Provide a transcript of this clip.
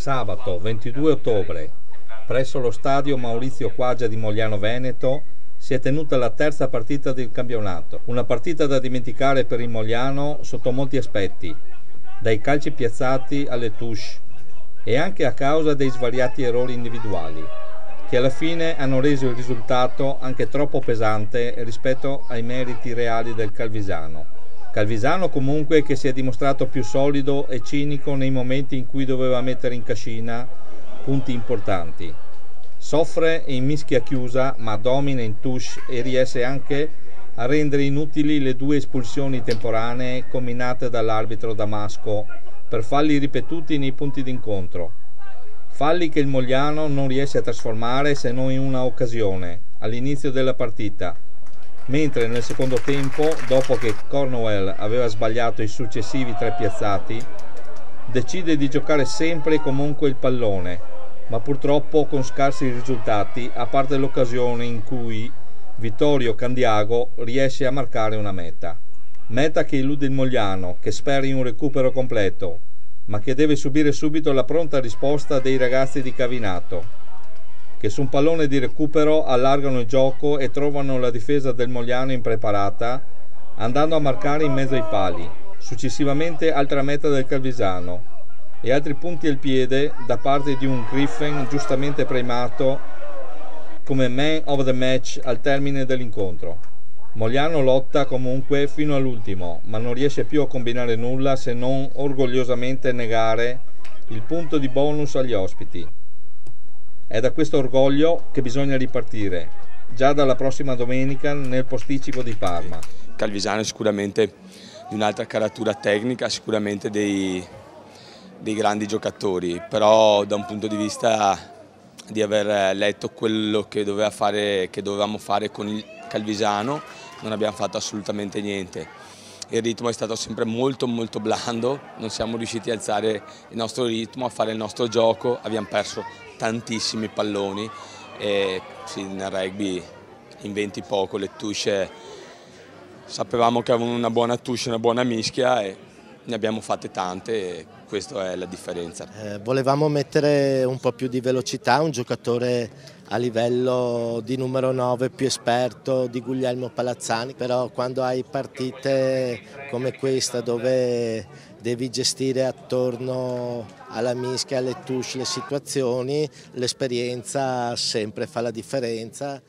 Sabato 22 ottobre, presso lo stadio Maurizio Quaggia di Mogliano Veneto, si è tenuta la terza partita del campionato. Una partita da dimenticare per il Mogliano sotto molti aspetti, dai calci piazzati alle touche, e anche a causa dei svariati errori individuali, che alla fine hanno reso il risultato anche troppo pesante rispetto ai meriti reali del Calvisano. Calvisano comunque che si è dimostrato più solido e cinico nei momenti in cui doveva mettere in cascina punti importanti. Soffre in mischia chiusa ma domina in touche e riesce anche a rendere inutili le due espulsioni temporanee combinate dall'arbitro damasco per falli ripetuti nei punti d'incontro. Falli che il Mogliano non riesce a trasformare se non in una occasione all'inizio della partita, mentre nel secondo tempo, dopo che Cornwell aveva sbagliato i successivi 3 piazzati, decide di giocare sempre e comunque il pallone, ma purtroppo con scarsi risultati, a parte l'occasione in cui Vittorio Candiago riesce a marcare una meta. Meta che illude il Mogliano, che spera in un recupero completo, ma che deve subire subito la pronta risposta dei ragazzi di Cavinato, che su un pallone di recupero allargano il gioco e trovano la difesa del Mogliano impreparata, andando a marcare in mezzo ai pali. Successivamente altra meta del Calvisano e altri punti al piede da parte di un Griffin giustamente premiato come man of the match al termine dell'incontro. Mogliano lotta comunque fino all'ultimo, ma non riesce più a combinare nulla se non orgogliosamente negare il punto di bonus agli ospiti. È da questo orgoglio che bisogna ripartire, già dalla prossima domenica nel posticipo di Parma. Calvisano è sicuramente di un'altra caratura tecnica, sicuramente dei grandi giocatori, però da un punto di vista di aver letto quello che dovevamo fare con il Calvisano, non abbiamo fatto assolutamente niente. Il ritmo è stato sempre molto blando, non siamo riusciti a alzare il nostro ritmo, a fare il nostro gioco, abbiamo perso tantissimi palloni e sì, nel rugby inventi poco, le touche sapevamo che avevano una buona touche, una buona mischia e ne abbiamo fatte tante e questa è la differenza. Volevamo mettere un po' più di velocità, un giocatore a livello di numero 9 più esperto di Guglielmo Palazzani, però quando hai partite come questa dove devi gestire attorno alla mischia, alle touche, le situazioni, l'esperienza sempre fa la differenza.